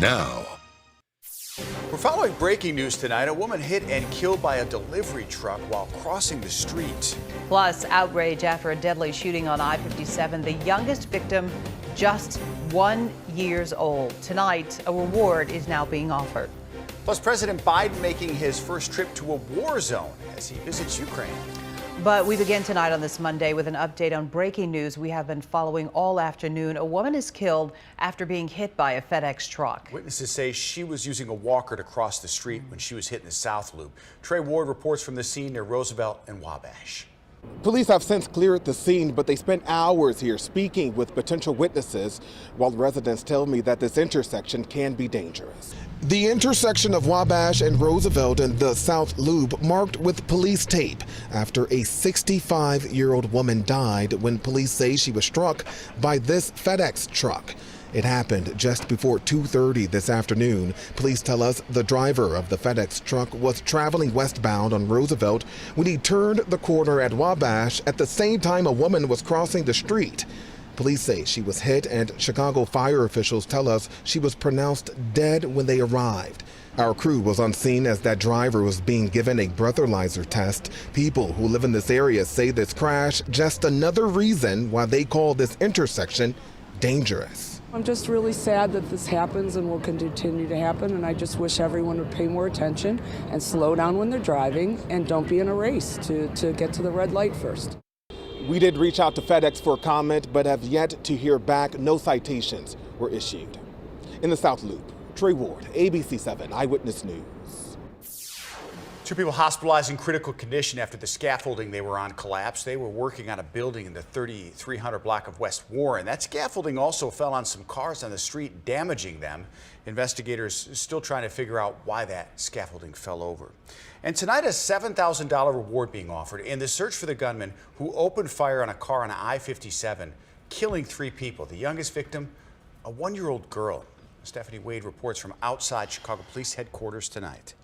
Now. We're following breaking news tonight. A woman hit and killed by a delivery truck while crossing the street. Plus, outrage after a deadly shooting on I-57. The youngest victim, just 1 year old. Tonight, a reward is now being offered. Plus, President Biden making his first trip to a war zone as he visits Ukraine. But we begin tonight on this Monday with an update on breaking news we have been following all afternoon. A woman is killed after being hit by a FedEx truck. Witnesses say she was using a walker to cross the street when she was hit in the South Loop. Trey Ward reports from the scene near Roosevelt and Wabash. Police have since cleared the scene, but they spent hours here speaking with potential witnesses, while residents tell me that this intersection can be dangerous. The intersection of Wabash and Roosevelt in the South Loop marked with police tape after a 65-year-old woman died when police say she was struck by this FedEx truck. It happened just before 2:30 this afternoon. Police tell us the driver of the FedEx truck was traveling westbound on Roosevelt when he turned the corner at Wabash at the same time a woman was crossing the street. Police say she was hit, and Chicago fire officials tell us she was pronounced dead when they arrived. Our crew was on scene as that driver was being given a breathalyzer test. People who live in this area say this crash just another reason why they call this intersection dangerous. I'm just really sad that this happens and will continue to happen, and I just wish everyone would pay more attention and slow down when they're driving and don't be in a race to get to the red light first. We did reach out to FedEx for a comment, but have yet to hear back. No citations were issued. In the South Loop, Trey Ward, ABC7 Eyewitness News. 2 people hospitalized in critical condition after the scaffolding they were on collapsed. They were working on a building in the 3300 block of West Warren. That scaffolding also fell on some cars on the street, damaging them. Investigators still trying to figure out why that scaffolding fell over. And tonight, a $7,000 reward being offered in the search for the gunman who opened fire on a car on I-57, killing 3 people. The youngest victim, a 1-year-old girl. Stephanie Wade reports from outside Chicago Police Headquarters tonight.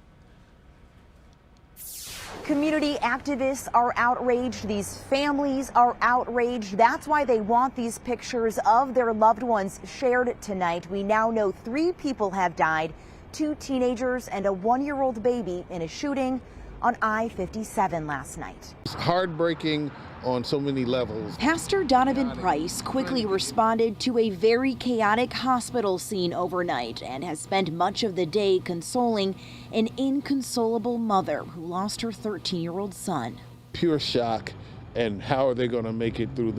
Community activists are outraged. These families are outraged. That's why they want these pictures of their loved ones shared tonight. We now know 3 people have died, 2 teenagers and a 1-year-old baby in a shooting on I-57 last night. It's heartbreaking on so many levels. Pastor Donovan Price quickly responded to a very chaotic hospital scene overnight and has spent much of the day consoling an inconsolable mother who lost her 13-year-old son. Pure shock, and how are they going to make it through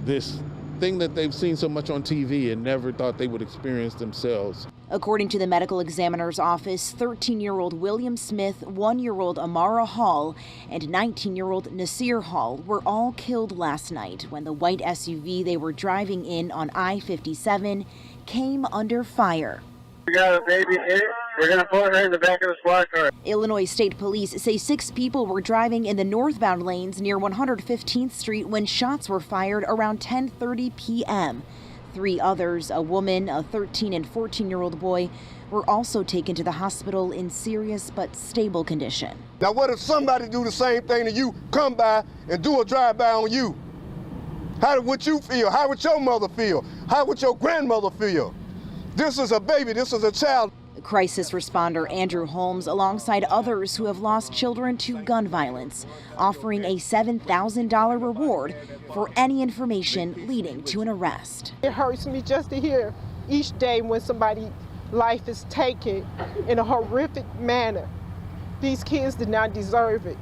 this thing that they've seen so much on TV and never thought they would experience themselves. According to the medical examiner's office, 13-year-old William Smith, 1-year-old Amara Hall, and 19-year-old Nasir Hall were all killed last night when the white SUV they were driving in on I-57 came under fire. We got a baby in it. We're going to put her in the back of the squad car. Illinois State Police say 6 people were driving in the northbound lanes near 115th Street when shots were fired around 10:30 p.m. 3 others, a woman, a 13 and 14-year-old boy, were also taken to the hospital in serious but stable condition. Now what if somebody do the same thing to you, come by and do a drive-by on you? How would you feel? How would your mother feel? How would your grandmother feel? This is a baby, this is a child. Crisis responder Andrew Holmes, alongside others who have lost children to gun violence, offering a $7,000 reward for any information leading to an arrest. It hurts me just to hear each day when somebody's life is taken in a horrific manner. These kids did not deserve it.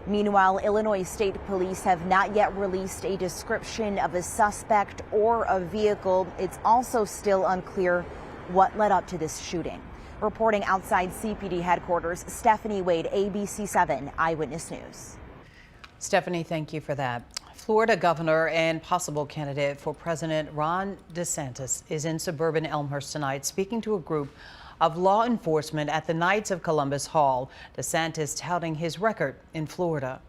Meanwhile, Illinois State Police have not yet released a description of a suspect or a vehicle. It's also still unclear what led up to this shooting. Reporting outside CPD headquarters, Stephanie Wade, ABC7 Eyewitness News. Stephanie, thank you for that. Florida governor and possible candidate for President Ron DeSantis is in suburban Elmhurst tonight, speaking to a group of law enforcement at the Knights of Columbus Hall. DeSantis touting his record in Florida.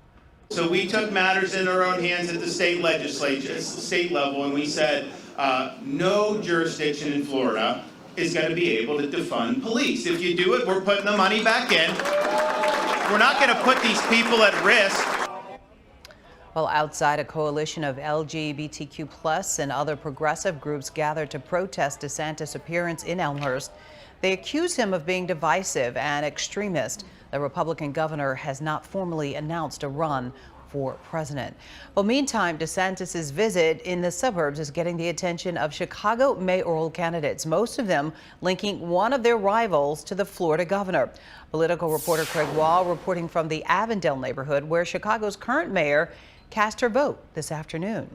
So we took matters in our own hands at the state legislature, state level, and we said no jurisdiction in Florida is going to be able to defund police. If you do it, we're putting the money back in. We're not going to put these people at risk. Well, outside, a coalition of LGBTQ+ and other progressive groups gathered to protest DeSantis' appearance in Elmhurst. They accuse him of being divisive and extremist. The Republican governor has not formally announced a run for president. Well, meantime, DeSantis' visit in the suburbs is getting the attention of Chicago mayoral candidates, most of them linking one of their rivals to the Florida governor. Political reporter Craig Wall reporting from the Avondale neighborhood where Chicago's current mayor cast her vote this afternoon.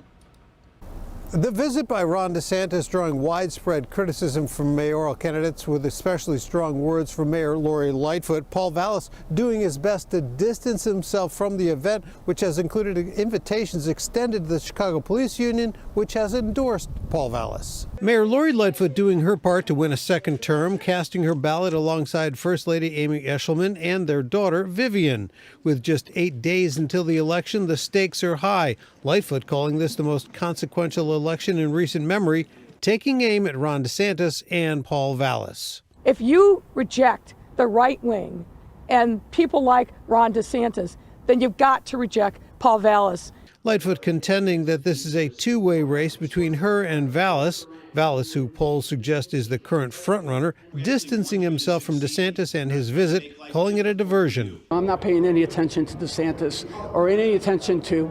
The visit by Ron DeSantis drawing widespread criticism from mayoral candidates, with especially strong words from Mayor Lori Lightfoot. Paul Vallas doing his best to distance himself from the event, which has included invitations extended to the Chicago Police Union, which has endorsed Paul Vallas. Mayor Lori Lightfoot doing her part to win a second term, casting her ballot alongside First Lady Amy Eshelman and their daughter Vivian. With just 8 days until the election, the stakes are high. Lightfoot calling this the most consequential election in recent memory, taking aim at Ron DeSantis and Paul Vallas. If you reject the right wing and people like Ron DeSantis, then you've got to reject Paul Vallas. Lightfoot contending that this is a two-way race between her and Vallas. Vallas, who polls suggest is the current frontrunner, distancing himself from DeSantis and his visit, calling it a diversion. I'm not paying any attention to DeSantis or any attention to,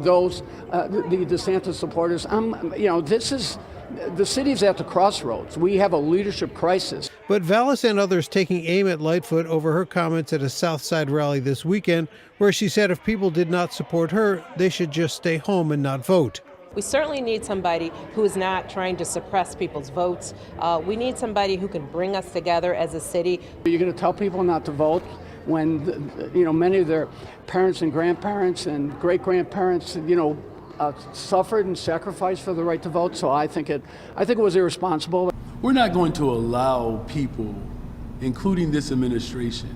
those, the DeSantis supporters. The city's at the crossroads. We have a leadership crisis. But Vallas and others taking aim at Lightfoot over her comments at a Southside rally this weekend, where she said if people did not support her, they should just stay home and not vote. We certainly need somebody who is not trying to suppress people's votes. We need somebody who can bring us together as a city. You're going to tell people not to vote when, many of their parents and grandparents and great-grandparents, suffered and sacrificed for the right to vote. So I think it was irresponsible. We're not going to allow people, including this administration,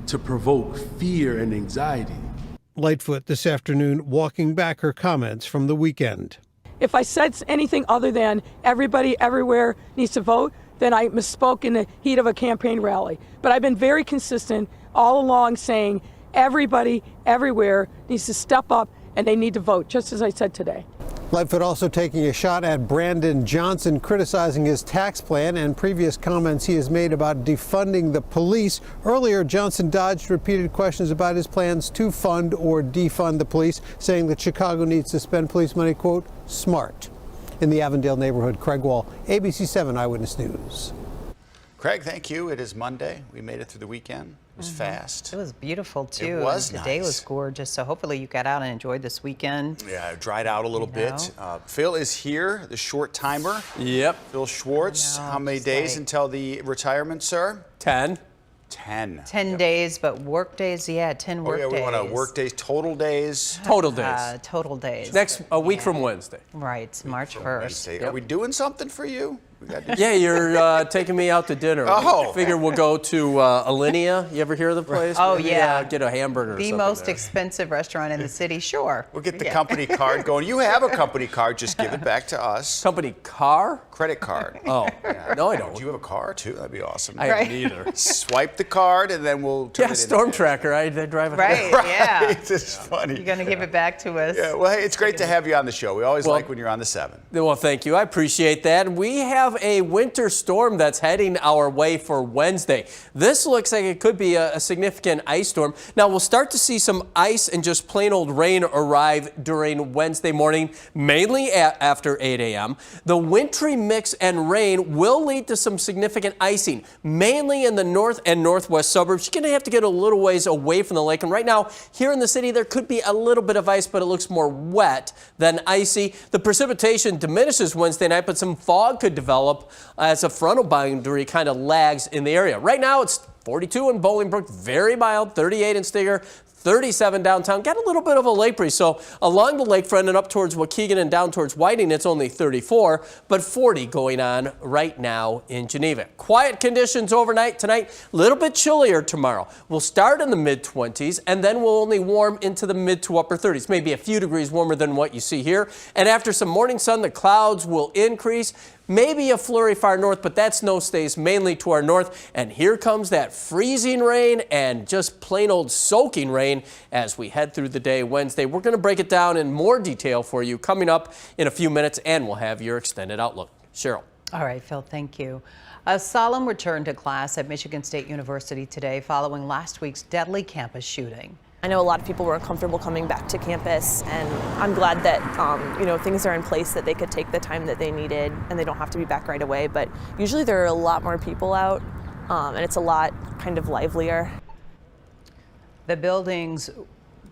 to provoke fear and anxiety. Lightfoot this afternoon walking back her comments from the weekend. If I said anything other than everybody everywhere needs to vote, then I misspoke in the heat of a campaign rally. But I've been very consistent all along saying everybody everywhere needs to step up and they need to vote, just as I said today. Lightfoot also taking a shot at Brandon Johnson, criticizing his tax plan and previous comments he has made about defunding the police. Earlier, Johnson dodged repeated questions about his plans to fund or defund the police, saying that Chicago needs to spend police money, quote, smart. In the Avondale neighborhood, Craig Wall, ABC7 Eyewitness News. Craig, thank you. It is Monday. We made it through the weekend. It was fast. It was beautiful, too. It was The nice. day was gorgeous, so hopefully you got out and enjoyed this weekend. Yeah, it dried out a little bit. Phil is here, the short timer. Yep. Phil Schwartz. How many days until the retirement, sir? 10. 10. 10 days, but work days, 10 work days. We want to work days, total days. Total days. Total days. A week from Wednesday. Right, March 1st. Are we doing something for you? Yeah, you're taking me out to dinner. Oh. I figure we'll go to Alinea. You ever hear of the place? Oh, Maybe, yeah. Get a hamburger or The something most there. expensive restaurant in the city, sure. We'll get the company card going. You have a company card, just give it back to us. Company car? Credit card. Oh, no, I don't. Do you have a car, too? That'd be awesome. I have neither. Swipe the card, and then we'll turn it Storm in. Tracker. I drive it. Right, yeah. It's funny. You're going to give it back to us. Yeah, well, hey, it's great to have you on the show. We always like when you're on the 7. Well, thank you. I appreciate that. We have a winter storm that's heading our way for Wednesday. This looks like it could be a significant ice storm. Now, we'll start to see some ice and just plain old rain arrive during Wednesday morning, mainly after 8 a.m. The wintry mix and rain will lead to some significant icing, mainly in the north and northwest suburbs. You're going to have to get a little ways away from the lake. And right now, here in the city, there could be a little bit of ice, but it looks more wet than icy. The precipitation diminishes Wednesday night, but some fog could develop as a frontal boundary kind of lags in the area. Right now, it's 42 in Bolingbrook, very mild, 38 in Steger, 37 downtown. Got a little bit of a lake breeze. So along the lakefront and up towards Waukegan and down towards Whiting, it's only 34, but 40 going on right now in Geneva. Quiet conditions overnight tonight, a little bit chillier tomorrow. We'll start in the mid-20s and then we'll only warm into the mid to upper 30s, maybe a few degrees warmer than what you see here. And after some morning sun, the clouds will increase. Maybe a flurry far north, but that snow stays mainly to our north. And here comes that freezing rain and just plain old soaking rain as we head through the day Wednesday. We're going to break it down in more detail for you coming up in a few minutes, and we'll have your extended outlook. Cheryl. All right, Phil, thank you. A solemn return to class at Michigan State University today following last week's deadly campus shooting. I know a lot of people were uncomfortable coming back to campus, and I'm glad that things are in place that they could take the time that they needed and they don't have to be back right away. But usually there are a lot more people out, and it's a lot kind of livelier. The buildings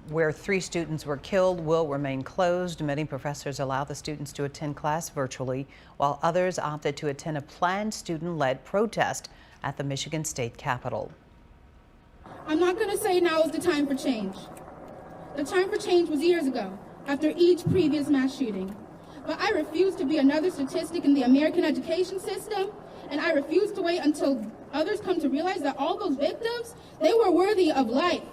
where 3 students were killed will remain closed. Many professors allow the students to attend class virtually, while others opted to attend a planned student-led protest at the Michigan State Capitol. I'm not going to say now is the time for change. The time for change was years ago, after each previous mass shooting. But I refuse to be another statistic in the American education system, and I refuse to wait until others come to realize that all those victims, they were worthy of life.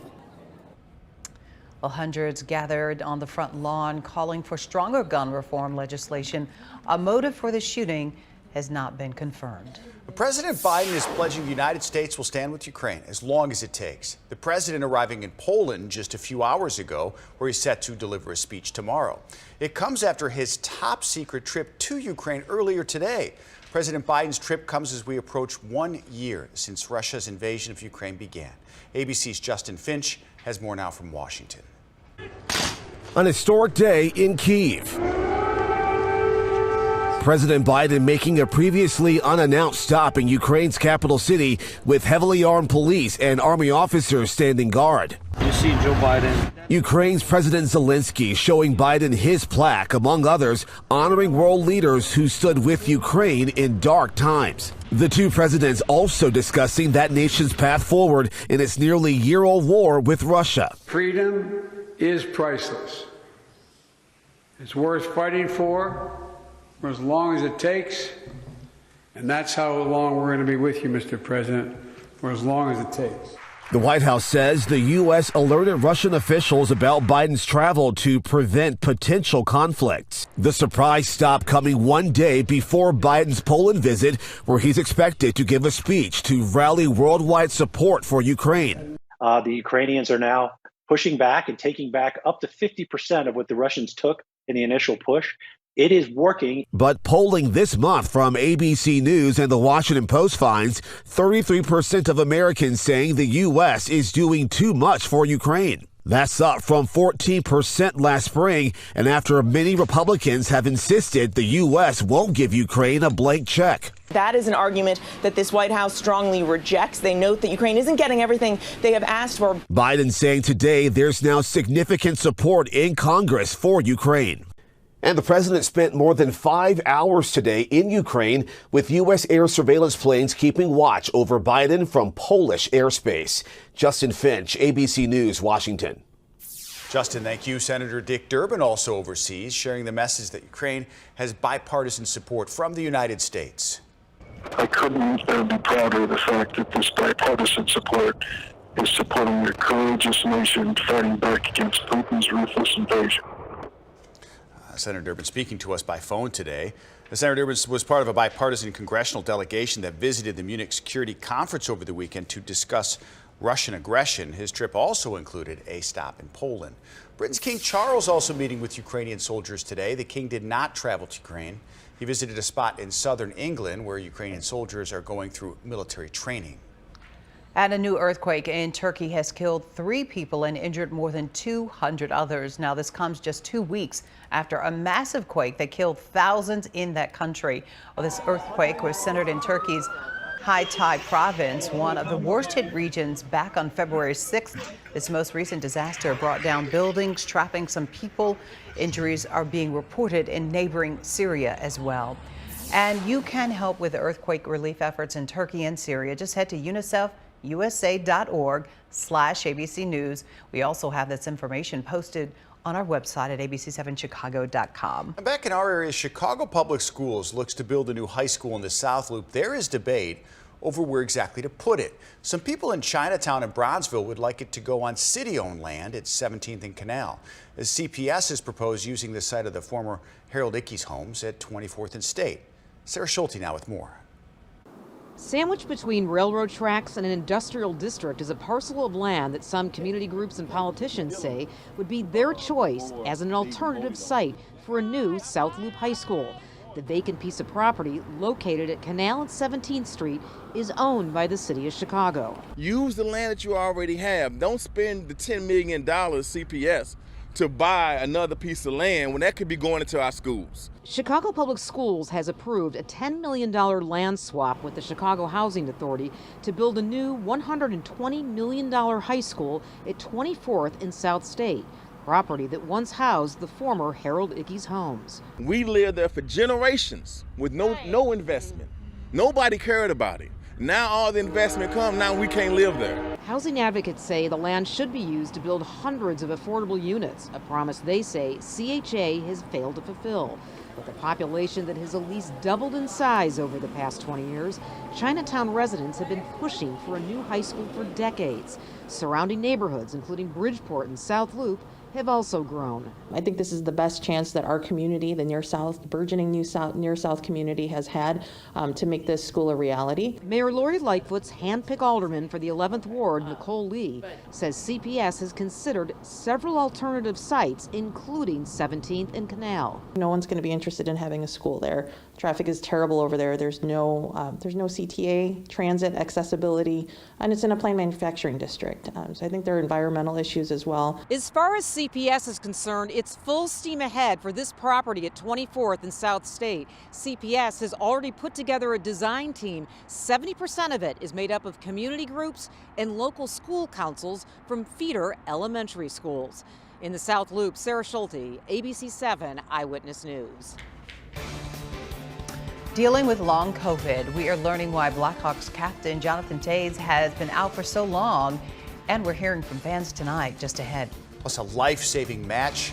Well, hundreds gathered on the front lawn calling for stronger gun reform legislation. A motive for the shooting has not been confirmed. President Biden is pledging the United States will stand with Ukraine as long as it takes. The president arriving in Poland just a few hours ago, where he's set to deliver a speech tomorrow. It comes after his top secret trip to Ukraine earlier today. President Biden's trip comes as we approach 1 year since Russia's invasion of Ukraine began. ABC's Justin Finch has more now from Washington. An historic day in Kyiv. President Biden making a previously unannounced stop in Ukraine's capital city with heavily armed police and army officers standing guard. You see Joe Biden. Ukraine's President Zelensky showing Biden his plaque, among others, honoring world leaders who stood with Ukraine in dark times. The two presidents also discussing that nation's path forward in its nearly year-old war with Russia. Freedom is priceless. It's worth fighting for as long as it takes, and that's how long we're going to be with you, Mr. President, for as long as it takes. The White House says the U.S. alerted Russian officials about Biden's travel to prevent potential conflicts. The surprise stop coming 1 day before Biden's Poland visit, where he's expected to give a speech to rally worldwide support for Ukraine. The Ukrainians are now pushing back and taking back up to 50% of what the Russians took in the initial push. It is working. But polling this month from ABC News and the Washington Post finds 33% of Americans saying the U.S. is doing too much for Ukraine. That's up from 14% last spring, and after many Republicans have insisted the U.S. won't give Ukraine a blank check. That is an argument that this White House strongly rejects. They note that Ukraine isn't getting everything they have asked for. Biden saying today there's now significant support in Congress for Ukraine. And the president spent more than 5 hours today in Ukraine with U.S. air surveillance planes keeping watch over Biden from Polish airspace. Justin Finch, ABC News, Washington. Justin, thank you. Senator Dick Durbin also overseas, sharing the message that Ukraine has bipartisan support from the United States. I couldn't be prouder of the fact that this bipartisan support is supporting a courageous nation fighting back against Putin's ruthless invasion. Senator Durbin speaking to us by phone today. Senator Durbin was part of a bipartisan congressional delegation that visited the Munich Security Conference over the weekend to discuss Russian aggression. His trip also included a stop in Poland. Britain's King Charles also meeting with Ukrainian soldiers today. The king did not travel to Ukraine. He visited a spot in southern England where Ukrainian soldiers are going through military training. And a new earthquake in Turkey has killed 3 people and injured more than 200 others. Now, this comes just 2 weeks after a massive quake that killed thousands in that country. Well, this earthquake was centered in Turkey's Hatay province, one of the worst hit regions, back on February 6th. This most recent disaster brought down buildings, trapping some people. Injuries are being reported in neighboring Syria as well. And you can help with earthquake relief efforts in Turkey and Syria. Just head to UNICEF.org/ABC News. We also have this information posted on our website at ABC7Chicago.com. And back in our area, Chicago Public Schools looks to build a new high school in the South Loop. There is debate over where exactly to put it. Some people in Chinatown and Bronzeville would like it to go on city-owned land at 17th and Canal. The CPS has proposed using the site of the former Harold Ickes homes at 24th and State. Sarah Schulte now with more. Sandwiched between railroad tracks and an industrial district is a parcel of land that some community groups and politicians say would be their choice as an alternative site for a new South Loop High School. The vacant piece of property located at Canal and 17th Street is owned by the city of Chicago. Use the land that you already have. Don't spend the $10 million CPS to buy another piece of land when that could be going into our schools. Chicago Public Schools has approved a $10 million land swap with the Chicago Housing Authority to build a new $120 million high school at 24th and South State, property that once housed the former Harold Ickes homes. We lived there for generations with no investment. Nobody cared about it. Now all the investment come, now we can't live there. Housing advocates say the land should be used to build hundreds of affordable units, a promise they say CHA has failed to fulfill. With a population that has at least doubled in size over the past 20 years, Chinatown residents have been pushing for a new high school for decades. Surrounding neighborhoods, including Bridgeport and South Loop, have also grown. I think this is the best chance that our community, the Near South, burgeoning Near South community has had to make this school a reality. Mayor Lori Lightfoot's handpicked alderman for the 11th Ward, Nicole Lee, says CPS has considered several alternative sites, including 17th and Canal. No one's going to be interested in having a school there. Traffic is terrible over there. There's no CTA, transit accessibility, and it's in a plain manufacturing district. So I think there are environmental issues as well. As far as CPS is concerned, it's full steam ahead for this property at 24th and South State. CPS has already put together a design team. 70% of it is made up of community groups and local school councils from feeder elementary schools. In the South Loop, Sarah Schulte, ABC7 Eyewitness News. Dealing with long COVID, we are learning why Blackhawks captain Jonathan Toews has been out for so long, and we're hearing from fans tonight. Just ahead. Plus a life-saving match,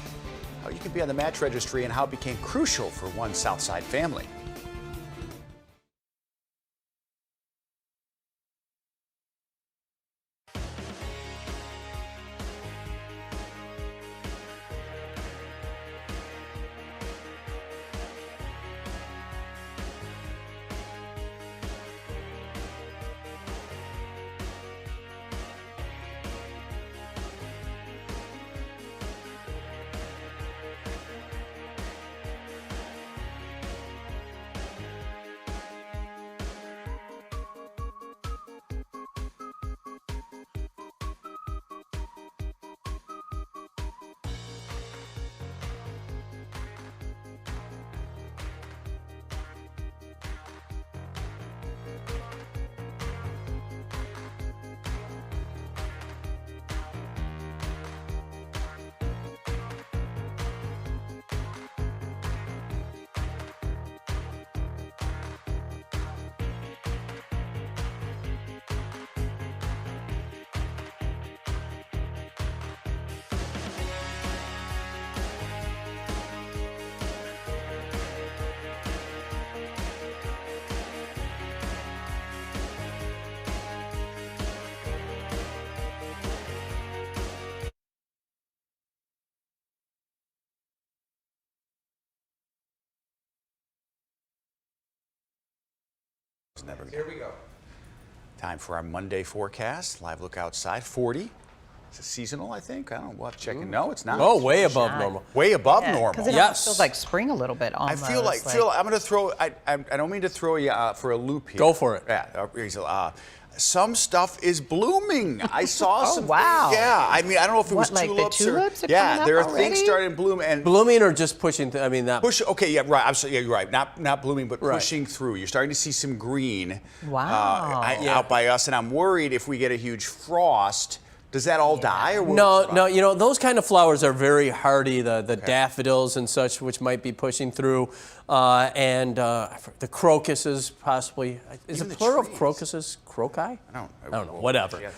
how you can be on the match registry, and how it became crucial for one Southside family. Here we go. Time for our Monday forecast. Live look outside. 40. It's a seasonal, I think. I don't know. We'll have to check it. No, it's not. Oh, way above normal. Way above normal. Because it feels like spring a little bit almost. I feel like I'm going to throw. I don't mean to throw you for a loop here. Go for it. Yeah. Some stuff is blooming. I saw some. Wow. Yeah. I mean, I don't know if it was like tulips. the tulips or, are yeah, coming up there are already? things starting to bloom and blooming or just pushing. I mean that. Okay. Yeah. Right. Absolutely. Yeah. You're right. Not blooming, but pushing through. You're starting to see some green. Wow. Out by us, and I'm worried if we get a huge frost. Does that all die? Or No. You know, those kind of flowers are very hardy. The daffodils and such, which might be pushing through, and the crocuses possibly. Is it plural of crocuses? Croci? I don't know. Whatever. You're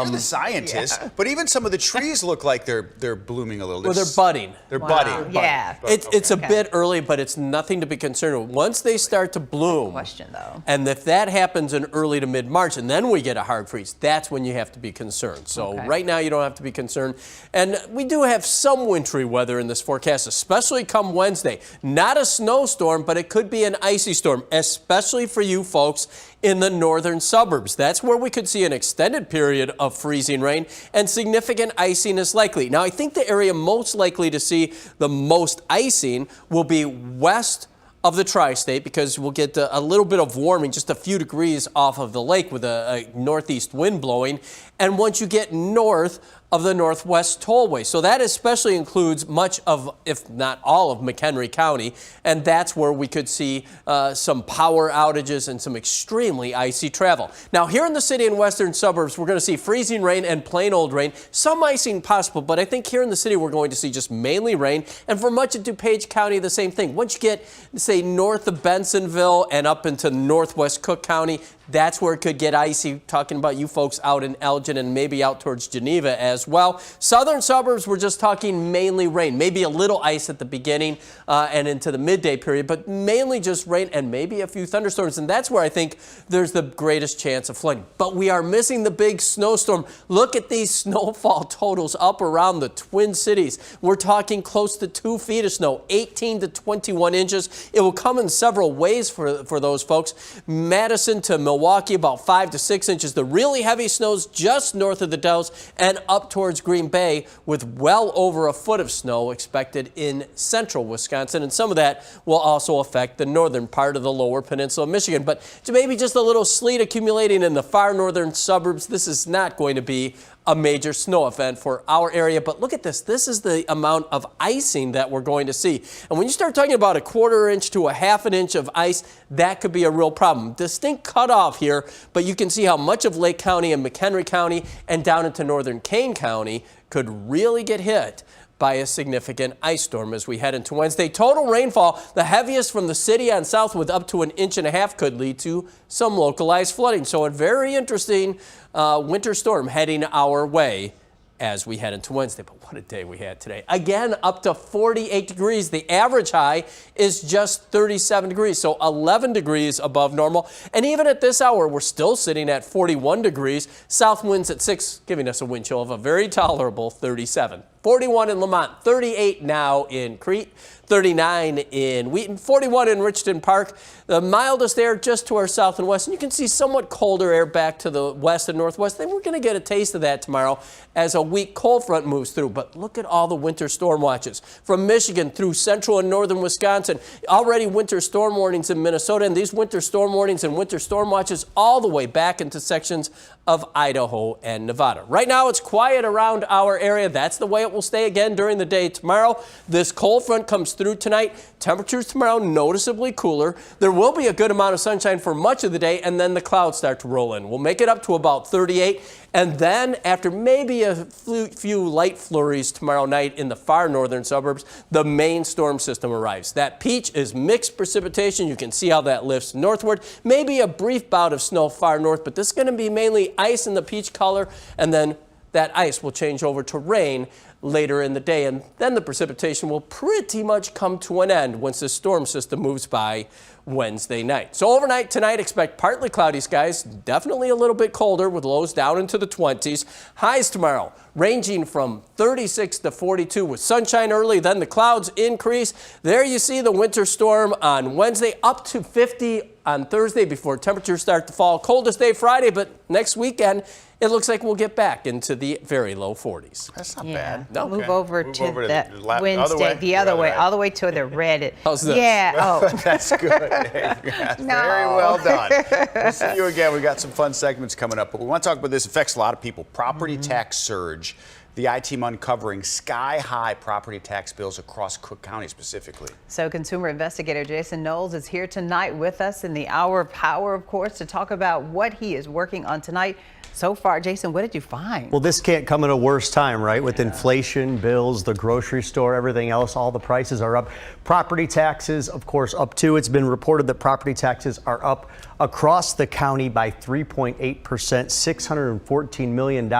the scientist. Yeah. But even some of the trees look like they're blooming a little. Well, they're budding. They're budding. Yeah. It's a bit early, but it's nothing to be concerned with. Once they start to bloom, question though, and if that happens in early to mid-March, and then we get a hard freeze, that's when you have to be concerned. So right now you don't have to be concerned. And we do have some wintry weather in this forecast, especially come Wednesday. Not a snowstorm, but it could be an icy storm, especially for you folks in the northern suburbs. That's where we could see an extended period of freezing rain, and significant icing is likely. Now, I think the area most likely to see the most icing will be west of the tri-state because we'll get a little bit of warming, just a few degrees off of the lake with a northeast wind blowing. And once you get north of the Northwest Tollway. So that especially includes much of, if not all of, McHenry County. And that's where we could see some power outages and some extremely icy travel. Now, here in the city and western suburbs, we're going to see freezing rain and plain old rain. Some icing possible, but I think here in the city, we're going to see just mainly rain. And for much of DuPage County, the same thing. Once you get, say, north of Bensonville and up into northwest Cook County, that's where it could get icy, talking about you folks out in Elgin and maybe out towards Geneva as well. Southern suburbs, we're just talking mainly rain, maybe a little ice at the beginning and into the midday period, but mainly just rain and maybe a few thunderstorms. And that's where I think there's the greatest chance of flooding. But we are missing the big snowstorm. Look at these snowfall totals up around the Twin Cities. We're talking close to 2 feet of snow, 18 to 21 inches. It will come in several ways for those folks. Madison to Milwaukee, about 5 to 6 inches. The really heavy snows just north of the Dells and up towards Green Bay with well over a foot of snow expected in central Wisconsin. And some of that will also affect the northern part of the lower peninsula of Michigan. But maybe just a little sleet accumulating in the far northern suburbs. This is not going to be a major snow event for our area. But look at this. This is the amount of icing that we're going to see. And when you start talking about a 1/4 inch to a 1/2 inch of ice, that could be a real problem. Distinct cutoff here, but you can see how much of Lake County and McHenry County and down into northern Kane County could really get hit by a significant ice storm as we head into Wednesday. Total rainfall, the heaviest from the city on south with up to 1.5 inches could lead to some localized flooding. So a very interesting winter storm heading our way as we head into Wednesday. But what a day we had today. Again, up to 48 degrees. The average high is just 37 degrees, so 11 degrees above normal. And even at this hour, we're still sitting at 41 degrees. South winds at 6, giving us a wind chill of a very tolerable 37. 41 in Lamont, 38 now in Crete, 39 in Wheaton, 41 in Richton Park. The mildest air just to our south and west. And you can see somewhat colder air back to the west and northwest. Then we're going to get a taste of that tomorrow as a weak cold front moves through. But look at all the winter storm watches from Michigan through central and northern Wisconsin. Already winter storm warnings in Minnesota, and these winter storm warnings and winter storm watches all the way back into sections of Idaho and Nevada. Right now it's quiet around our area. That's the way it will stay again during the day tomorrow. This cold front comes through tonight. Temperatures tomorrow noticeably cooler. There will be a good amount of sunshine for much of the day, and then the clouds start to roll in. We'll make it up to about 38. And then after maybe a few light flurries tomorrow night in the far northern suburbs, the main storm system arrives. That peach is mixed precipitation. You can see how that lifts northward. Maybe a brief bout of snow far north, but this is going to be mainly ice in the peach color, and then that ice will change over to rain later in the day, and then the precipitation will pretty much come to an end once the storm system moves by Wednesday night. So overnight tonight, expect partly cloudy skies, definitely a little bit colder with lows down into the 20s. Highs tomorrow ranging from 36 to 42 with sunshine early, then the clouds increase. There you see the winter storm on Wednesday, up to 50 on Thursday before temperatures start to fall. Coldest day Friday, but next weekend it looks like we'll get back into the very low 40s. That's not bad. No. Move over to the other Wednesday, way. the other way, all the way to the red. How's this? Yeah. Oh, That's good. Very well done. We'll see you again. We've got some fun segments coming up, but we want to talk about this. It affects a lot of people. Property tax surge. The I-Team uncovering sky-high property tax bills across Cook County specifically. So consumer investigator Jason Knowles is here tonight with us in the Hour of Power, of course, to talk about what he is working on tonight. So far, Jason, what did you find? Well, this can't come at a worse time, right? With inflation, bills, the grocery store, everything else, all the prices are up. Property taxes, of course, up too. It's been reported that property taxes are up across the county by 3.8%, $614 million.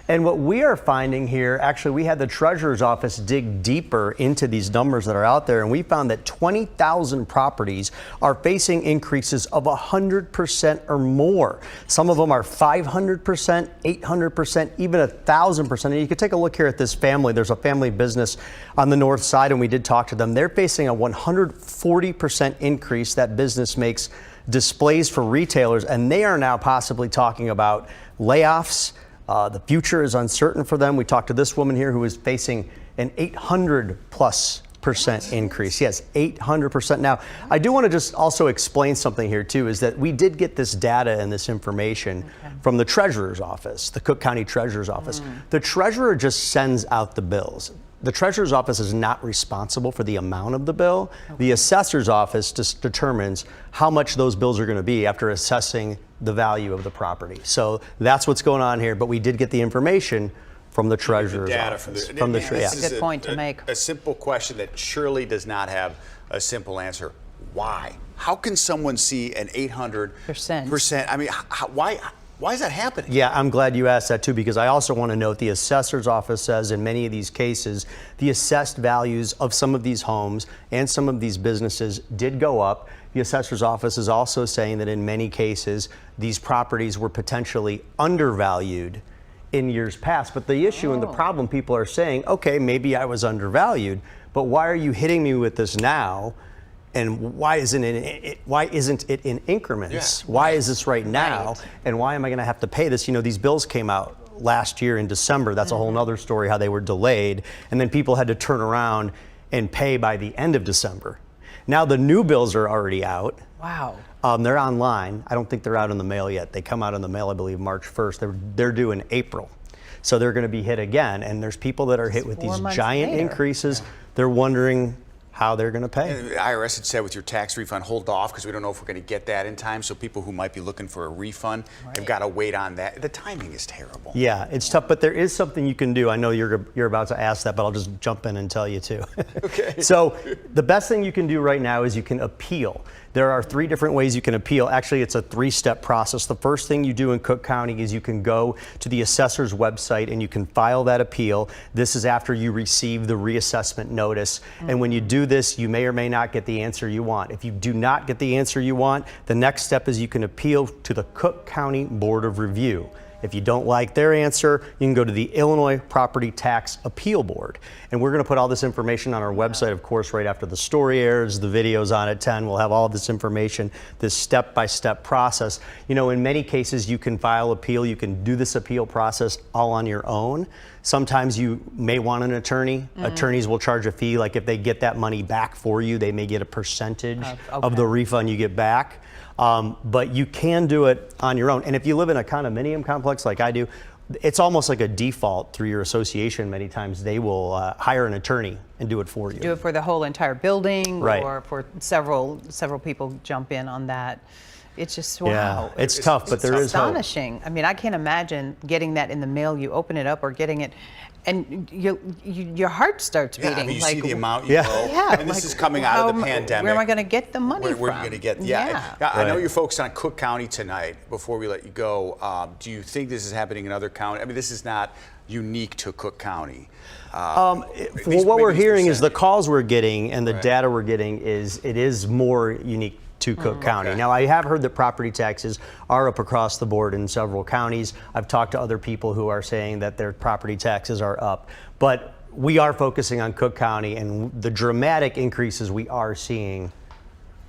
And what we are finding here, actually, we had the Treasurer's Office dig deeper into these numbers that are out there, and we found that 20,000 properties are facing increases of 100% or more. Some of them are 500%, 800%, even 1,000%. And you can take a look here at this family. There's a family business on the north side, and we did talk to them. They're facing a 140% increase. That business makes displays for retailers, and they are now possibly talking about layoffs. The future is uncertain for them. We talked to this woman here who is facing an 800+% 800% increase. Yes, 800%. Now, I do want to just also explain something here too, is that we did get this data and this information from the treasurer's office, the Cook County Treasurer's office. The treasurer just sends out the bills. The treasurer's office is not responsible for the amount of the bill. The assessor's office just determines how much those bills are going to be after assessing the value of the property. So that's what's going on here, but we did get the information from the treasurer's office. That's a good point to make. A simple question that surely does not have a simple answer. Why? How can someone see an 800%? I mean, why is that happening? Yeah, I'm glad you asked that too, because I also want to note the assessor's office says in many of these cases, the assessed values of some of these homes and some of these businesses did go up. The assessor's office is also saying that in many cases, these properties were potentially undervalued in years past. But the issue and the problem, people are saying, okay, maybe I was undervalued, but why are you hitting me with this now? And why isn't it in increments? Yeah. Why is this right now? And why am I going to have to pay this? You know, these bills came out last year in December. That's a whole nother story, how they were delayed. And then people had to turn around and pay by the end of December. Now the new bills are already out. Wow. They're online. I don't think they're out in the mail yet. They come out in the mail, I believe, March 1st. They're due in April. So they're going to be hit again. And there's people that are hit with these giant increases. Yeah. They're wondering how they're going to pay. And the IRS had said with your tax refund, hold off because we don't know if we're going to get that in time. So people who might be looking for a refund have got to wait on that. The timing is terrible. Yeah, it's tough, but there is something you can do. I know you're about to ask that, but I'll just jump in and tell you too. Okay. So the best thing you can do right now is you can appeal. There are 3 different ways you can appeal. Actually, it's a 3-step process. The first thing you do in Cook County is you can go to the assessor's website and you can file that appeal. This is after you receive the reassessment notice. And when you do this, you may or may not get the answer you want. If you do not get the answer you want, the next step is you can appeal to the Cook County Board of Review. If you don't like their answer, you can go to the Illinois Property Tax Appeal Board. And we're going to put all this information on our website, of course, right after the story airs. The video's on at 10. We'll have all of this information, this step-by-step process. You know, in many cases, you can file appeal. You can do this appeal process all on your own. Sometimes you may want an attorney. Attorneys will charge a fee. Like if they get that money back for you, they may get a percentage of the refund you get back. But you can do it on your own. And if you live in a condominium complex like I do, it's almost like a default through your association. Many times they will hire an attorney and do it for you. Do it for the whole entire building, right, or for several people jump in on that. It's just, wow. Yeah, it's tough, but there is hope. Astonishing. I mean, I can't imagine getting that in the mail. You open it up or getting it, and your heart starts beating. I mean, you like, see the amount you owe. Yeah, and this is coming out of the pandemic. Where am I going to get the money from? Where are you going to get? I know you're focused on Cook County tonight. Before we let you go, do you think this is happening in other counties? I mean, this is not unique to Cook County. Well, what we're hearing is the calls we're getting and the data we're getting is it is more unique to Cook County. Now, I have heard that property taxes are up across the board in several counties. I've talked to other people who are saying that their property taxes are up. But we are focusing on Cook County, and the dramatic increases we are seeing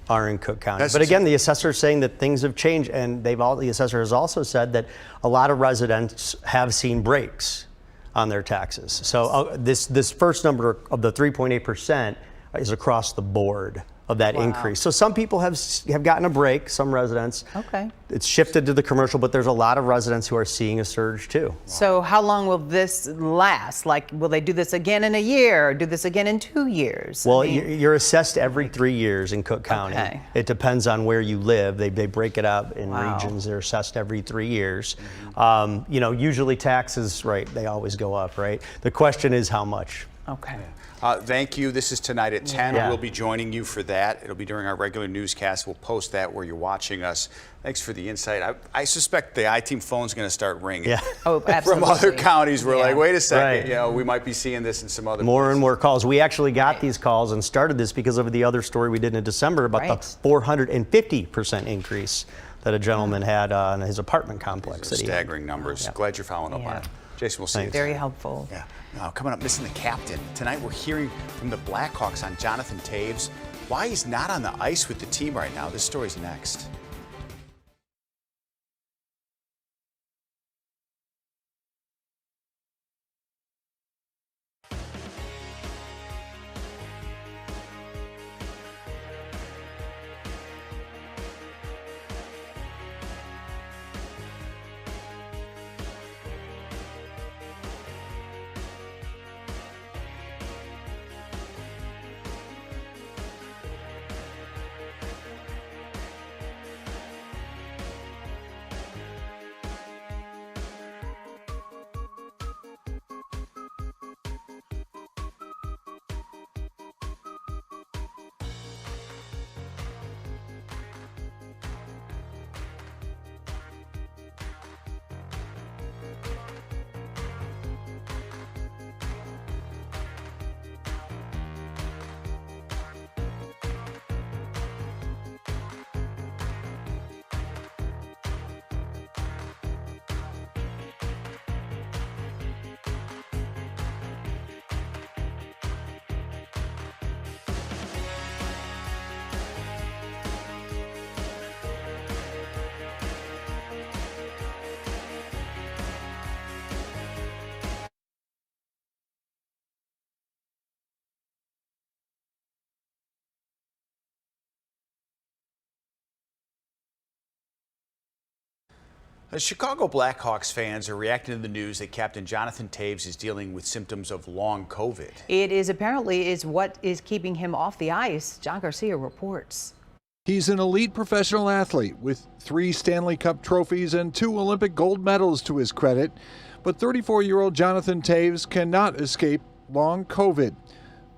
are in Cook County. But again, the assessor is saying that things have changed, and the assessor has also said that a lot of residents have seen breaks on their taxes. So this first number of the 3.8% is across the board of that increase. So some people have gotten a break, some residents. Okay. It's shifted to the commercial, but there's a lot of residents who are seeing a surge too. So how long will this last? Like, will they do this again in a year or do this again in 2 years? Well, you're assessed every 3 years in Cook County. Okay. It depends on where you live. They break it up in regions. They're assessed every 3 years. You know, usually taxes, right, they always go up, right? The question is how much. Okay. Thank you. This is tonight at 10. We'll be joining you for that. It'll be during our regular newscast. We'll post that where you're watching us. Thanks for the insight. I suspect the I-Team phone's going to start ringing. Yeah. Oh, absolutely. From other counties. We're like, wait a second. You know, we might be seeing this in some other More and more calls. We actually got these calls and started this because of the other story we did in December about the 450% increase that a gentleman had on his apartment complex. Staggering numbers. Glad you're following up on it. Jason, we'll see you. Very helpful. Yeah. Coming up, missing the captain. Tonight we're hearing from the Blackhawks on Jonathan Taves. Why he's not on the ice with the team right now. This story's next. Chicago Blackhawks fans are reacting to the news that Captain Jonathan Toews is dealing with symptoms of long COVID. It is apparently what is keeping him off the ice. John Garcia reports. He's an elite professional athlete with 3 Stanley Cup trophies and 2 Olympic gold medals to his credit. But 34-year-old Jonathan Toews cannot escape long COVID.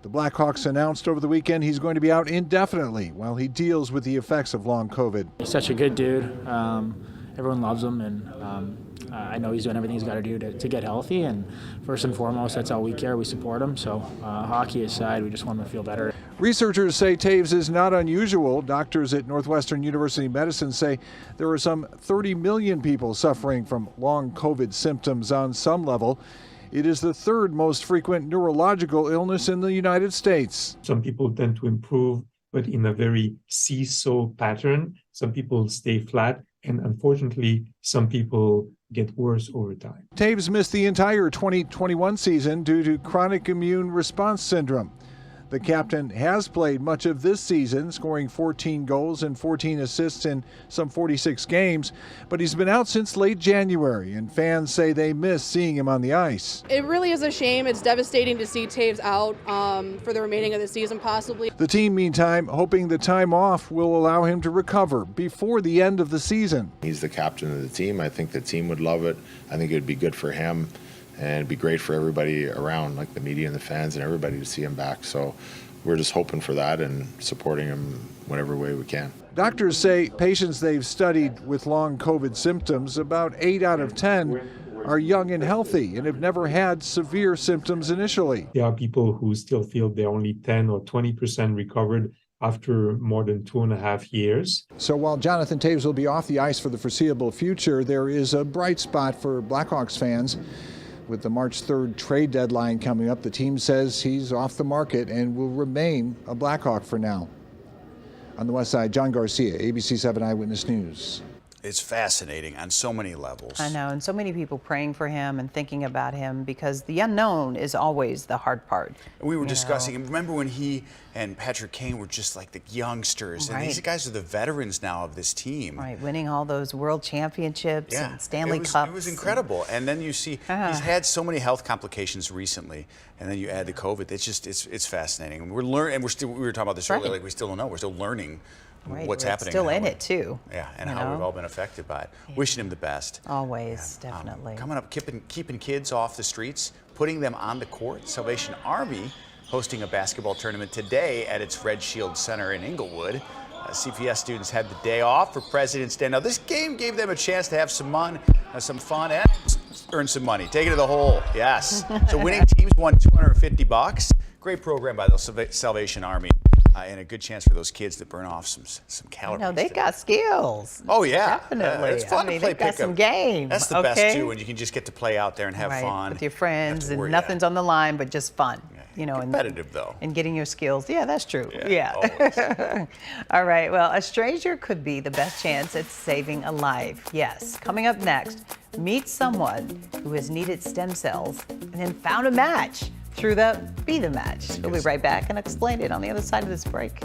The Blackhawks announced over the weekend he's going to be out indefinitely while he deals with the effects of long COVID. He's such a good dude. Everyone loves him, and I know he's doing everything he's got to do to get healthy. And first and foremost, that's all we care. We support him. So hockey aside, we just want him to feel better. Researchers say Toews is not unusual. Doctors at Northwestern University Medicine say there are some 30 million people suffering from long COVID symptoms on some level. It is the 3rd most frequent neurological illness in the United States. Some people tend to improve, but in a very seesaw pattern. Some people stay flat, and unfortunately, some people get worse over time. Toews missed the entire 2021 season due to chronic immune response syndrome. The captain has played much of this season, scoring 14 goals and 14 assists in some 46 games, but he's been out since late January, and fans say they miss seeing him on the ice. It really is a shame. It's devastating to see Toews out for the remaining of the season, possibly. The team, meantime, hoping the time off will allow him to recover before the end of the season. He's the captain of the team. I think the team would love it. I think it would be good for him. And it'd be great for everybody around, like the media and the fans and everybody, to see him back. So we're just hoping for that and supporting him whatever way we can. Doctors say patients they've studied with long COVID symptoms, about 8 out of 10 are young and healthy and have never had severe symptoms initially. There are people who still feel they're only 10 or 20% recovered after more than 2.5 years. So while Jonathan Toews will be off the ice for the foreseeable future, there is a bright spot for Blackhawks fans. With the March 3rd trade deadline coming up, the team says he's off the market and will remain a Blackhawk for now. On the West Side, John Garcia, ABC7 Eyewitness News. It's fascinating on so many levels. I know, and so many people praying for him and thinking about him, because the unknown is always the hard part. We were discussing, and remember when he and Patrick Kane were just like the youngsters, and these guys are the veterans now of this team. Right, winning all those world championships and Stanley Cups. It was incredible. And then you see, he's had so many health complications recently, and then you add the COVID. It's just, it's fascinating. And we're learning, and we were talking about this earlier, like we still don't know. We're still learning what's happening. Still in it too. Yeah, and how we've all been affected by it. Wishing him the best. Always, definitely. Coming up, keeping kids off the streets, putting them on the court. Salvation Army hosting a basketball tournament today at its Red Shield Center in Inglewood. CPS students had the day off for President's Day. Now, this game gave them a chance to have some fun, and earn some money. Take it to the hole, yes. So winning teams won $250. Great program by the Salvation Army. And a good chance for those kids to burn off some calories. No, they got skills. Oh yeah, definitely. It's fun to play they've got some game. That's the best too, when you can just get to play out there and have fun with your friends, and nothing's on the line but just fun. You know, competitive though, and getting your skills. Yeah, that's true. Yeah. All right. Well, a stranger could be the best chance at saving a life. Yes. Coming up next, meet someone who has needed stem cells and then found a match through the Be the Match. We'll be right back and explain it on the other side of this break.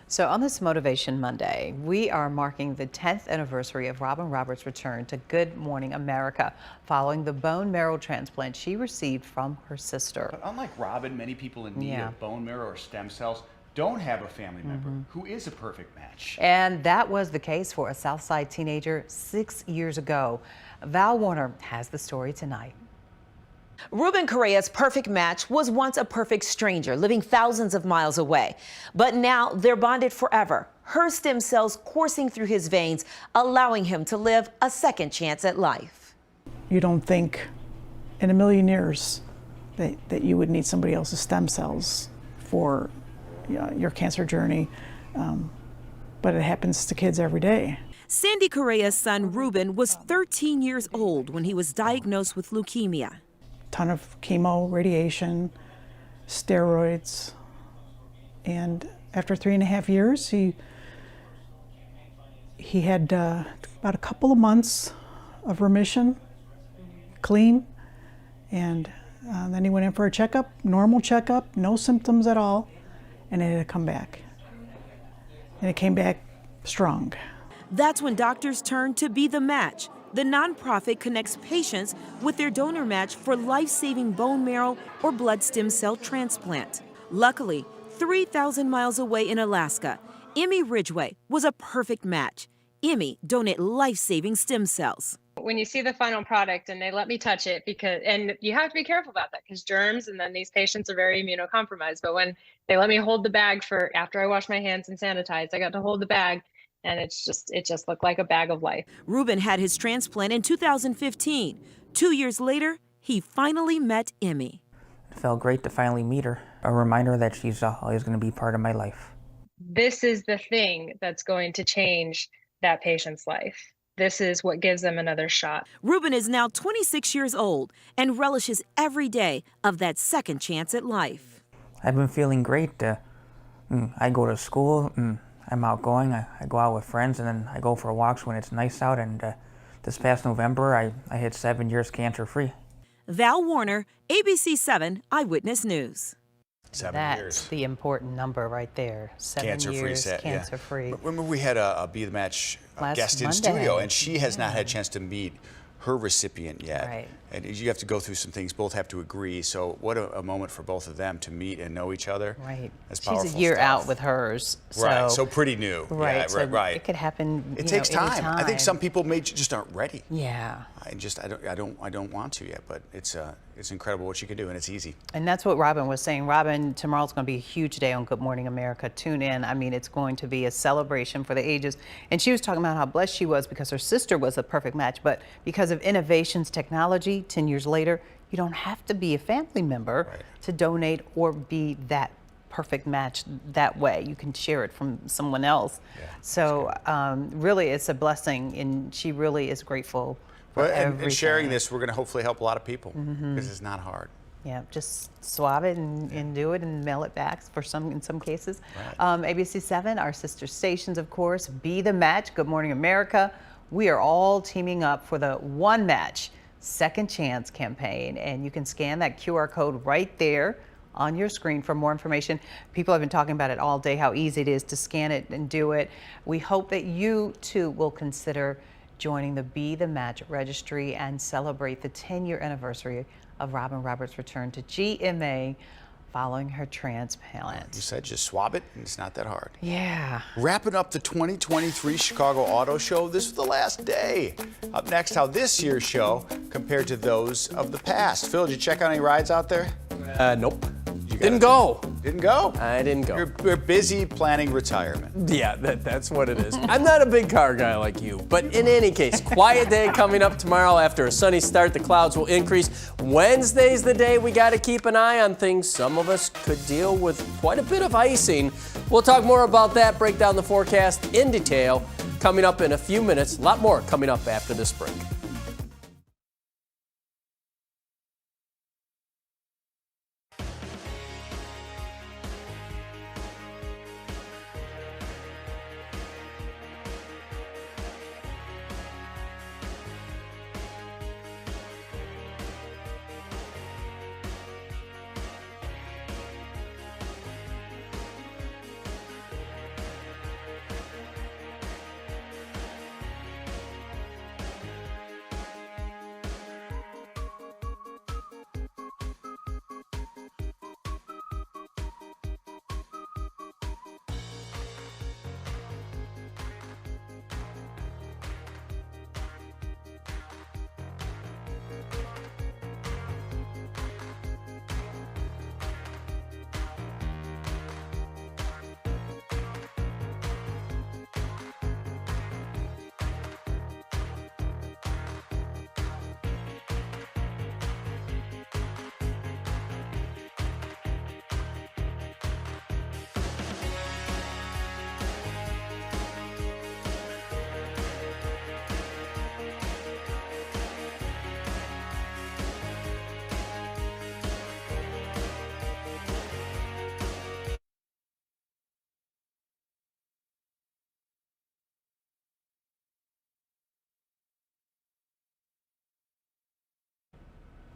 So on this Motivation Monday, we are marking the 10th anniversary of Robin Roberts' return to Good Morning America following the bone marrow transplant she received from her sister. But unlike Robin, many people in need of bone marrow or stem cells don't have a family member who is a perfect match. And that was the case for a Southside teenager 6 years ago. Val Warner has the story tonight. Ruben Correa's perfect match was once a perfect stranger living thousands of miles away. But now they're bonded forever. Her stem cells coursing through his veins, allowing him to live a second chance at life. You don't think in a million years that you would need somebody else's stem cells for your cancer journey, but it happens to kids every day. Sandy Correa's son Ruben was 13 years old when he was diagnosed with leukemia. Ton of chemo, radiation, steroids, and after 3.5 years, he had about a couple of months of remission, clean, and then he went in for a checkup, normal checkup, no symptoms at all, and it had come back, and it came back strong. That's when doctors turned to Be the Match. The nonprofit connects patients with their donor match for life-saving bone marrow or blood stem cell transplant. Luckily, 3,000 miles away in Alaska, Emmy Ridgway was a perfect match. Emmy donated life-saving stem cells. When you see the final product and they let me touch it, and you have to be careful about that because germs, and then these patients are very immunocompromised. But when they let me hold the bag for after I wash my hands and sanitize, I got to hold the bag. And it just looked like a bag of life. Ruben had his transplant in 2015. 2 years later, he finally met Emmy. It felt great to finally meet her. A reminder that she's always going to be part of my life. This is the thing that's going to change that patient's life. This is what gives them another shot. Ruben is now 26 years old and relishes every day of that second chance at life. I've been feeling great. I go to school. I'm outgoing. I go out with friends, and then I go for walks when it's nice out. And this past November, I hit 7 years cancer-free. Val Warner, ABC7 Eyewitness News. 7 years. That's the important number right there. 7 Cancer-free years set, cancer-free. Remember we had a Be the Match guest in Monday. studio, and she has not had a chance to meet her recipient yet. Right. And you have to go through some things, both have to agree. So what a moment for both of them to meet and know each other. Right. That's She's powerful a year stuff. out with hers. So, right, so pretty new. Right, Yeah, so right. It could happen. It takes time. anytime. I think some people just aren't ready. Yeah. I don't want to yet, but it's incredible what she can do, and it's easy. And that's what Robin was saying. Robin, tomorrow's going to be a huge day on Good Morning America. Tune in. I mean, it's going to be a celebration for the ages. And she was talking about how blessed she was because her sister was a perfect match. But because of innovations, technology, 10 years later, you don't have to be a family member to donate or be that perfect match that way. You can share it from someone else. Yeah, so really, it's a blessing, and she really is grateful. Well, and sharing this, we're going to hopefully help a lot of people because Mm-hmm. it's not hard. Yeah, just swab it and do it and mail it back in some cases. Right. ABC7, our sister stations, of course, Be the Match, Good Morning America. We are all teaming up for the One Match Second Chance campaign, and you can scan that QR code right there on your screen for more information. People have been talking about it all day, how easy it is to scan it and do it. We hope that you too will consider joining the Be the Match registry and celebrate the 10-year anniversary of Robin Roberts' return to GMA following her transplant. You said just swab it, and it's not that hard. Yeah. Wrapping up the 2023 Chicago Auto Show, this was the last day. Up next, how this year's show compared to those of the past. Phil, did you check out any rides out there? Nope. Didn't go. Didn't go? I didn't go. You're busy planning retirement. Yeah, that's what it is. I'm not a big car guy like you, but in any case, quiet day coming up tomorrow after a sunny start. The clouds will increase. Wednesday's the day we got to keep an eye on things. Some of us could deal with quite a bit of icing. We'll talk more about that, break down the forecast in detail coming up in a few minutes. A lot more coming up after this break.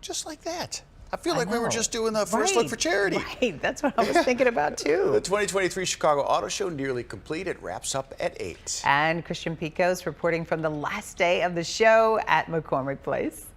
Just like that. I feel like we were just doing the first look for charity. Right, that's what I was thinking about too. The 2023 Chicago Auto Show nearly complete. It wraps up at 8. And Christian Picos reporting from the last day of the show at McCormick Place.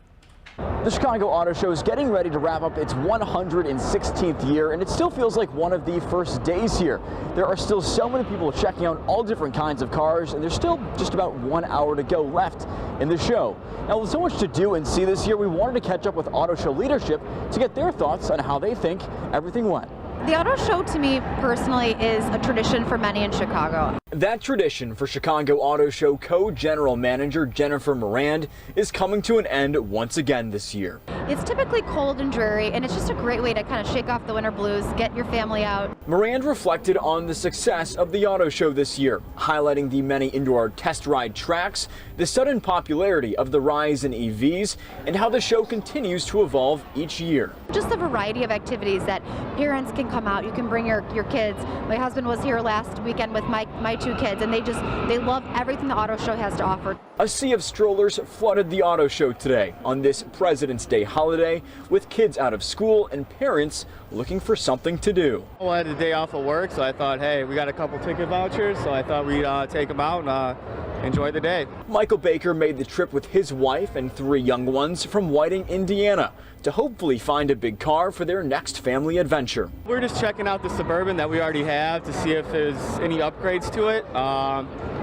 The Chicago Auto Show is getting ready to wrap up its 116th year, and it still feels like one of the first days here. There are still so many people checking out all different kinds of cars, and there's still just about 1 hour to go left in the show. Now, with so much to do and see this year, we wanted to catch up with auto show leadership to get their thoughts on how they think everything went. The auto show, to me personally, is a tradition for many in Chicago. That tradition for Chicago Auto Show co-general manager Jennifer Morand is coming to an end once again this year. It's typically cold and dreary, and it's just a great way to kind of shake off the winter blues, get your family out. Morand reflected on the success of the auto show this year, highlighting the many indoor test ride tracks, the sudden popularity of the rise in EVs, and how the show continues to evolve each year. Just the variety of activities that parents can come out. You can bring your kids. My husband was here last weekend with my 2 kids, and they love everything the auto show has to offer. A sea of strollers flooded the auto show today on this President's Day holiday, with kids out of school and parents looking for something to do. I had a day off of work, so I thought, hey, we got a couple ticket vouchers, so I thought we'd take them out and enjoy the day. Michael Baker made the trip with his wife and 3 young ones from Whiting, Indiana, to hopefully find a big car for their next family adventure. We're just checking out the Suburban that we already have to see if there's any upgrades to it.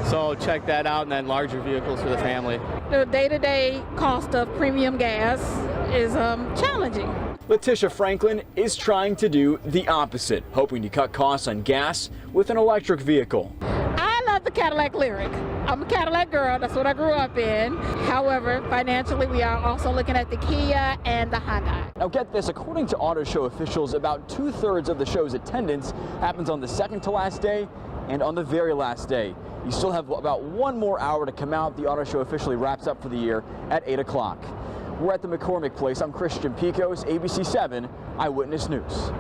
So check that out, and then larger vehicles for the family. The day-to-day cost of premium gas is challenging. Letitia Franklin is trying to do the opposite, hoping to cut costs on gas with an electric vehicle. I love the Cadillac Lyric. I'm a Cadillac girl, that's what I grew up in. However, financially, we are also looking at the Kia and the Hyundai. Now get this, according to auto show officials, about 2/3 of the show's attendance happens on the second to last day and on the very last day. You still have about 1 more hour to come out. The auto show officially wraps up for the year at 8 o'clock. We're at the McCormick Place. I'm Christian Picos, ABC7 Eyewitness News.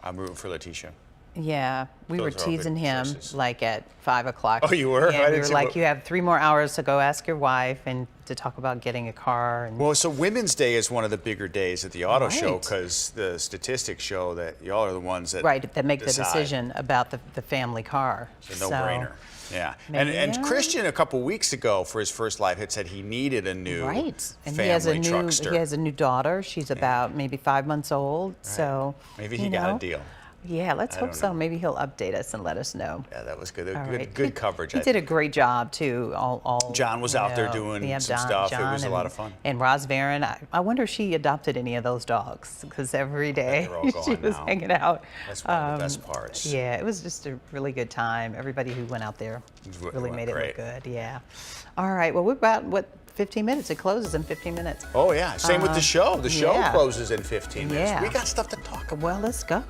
I'm rooting for Letitia. Yeah, we were Those are all teasing good him choices. like at 5 o'clock. Oh, you were? I Yeah, we didn't were see like, what- you have 3 more hours to go ask your wife and to talk about getting a car. And Well, so Women's Day is one of the bigger days at the auto show Right. because the statistics show that y'all are the ones that right, that make decide. the decision about the family car. It's a no-brainer. Yeah, Maybe, and Christian a couple weeks ago for his first live hit said he needed a new Right, and family truckster. he has a new daughter. She's about maybe 5 months old. So Maybe you he got know. a deal. Yeah, let's I hope don't so. Maybe he'll update us and let us know. Yeah, that was good. All Good, right. good coverage. He did a great job too. John was out there doing some stuff. It was a lot of fun. And Roz Varon, I wonder if she adopted any of those dogs because every day they're all she gone was now. hanging out. That's one of the best parts. Yeah, it was just a really good time. Everybody who went out there really made it look good. Yeah. All right. Well, we're about 15 minutes. It closes in 15 minutes. Oh yeah. Same with the show. The show yeah. closes in 15 minutes. Yeah. We got stuff to talk about. Well, let's go.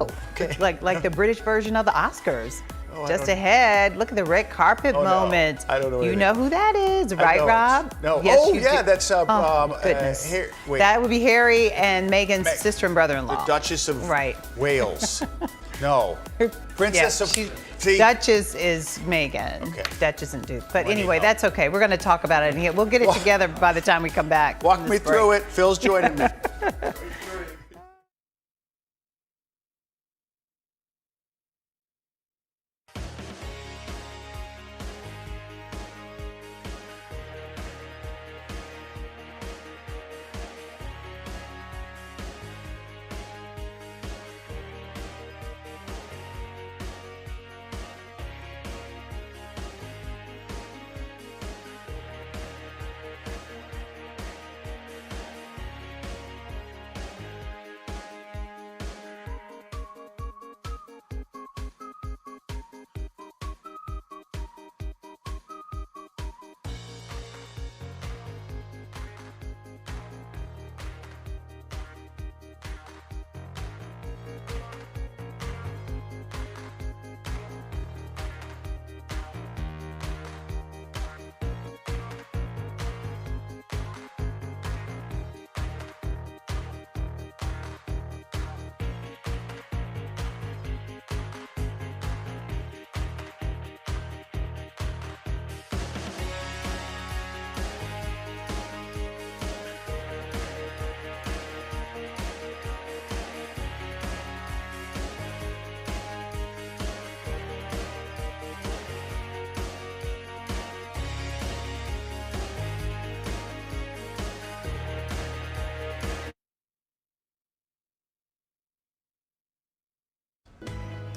Like the British version of the Oscars. I Just don't- ahead. Look at the red carpet Oh, no. moment. I don't know You anything. know who that is, I right, don't. Rob? No. Yes, Oh you yeah, do. that's Goodness. wait. That would be Harry and Meghan's sister and brother-in-law. The Duchess of Right. Wales. No. Princess of. See, Duchess is Meghan. Okay. Duchess and Duke. But Well, anyway, anyhow. that's okay. We're going to talk about it. And we'll get it together by the time we come back. Walk from me this break. through it. Phil's joining me.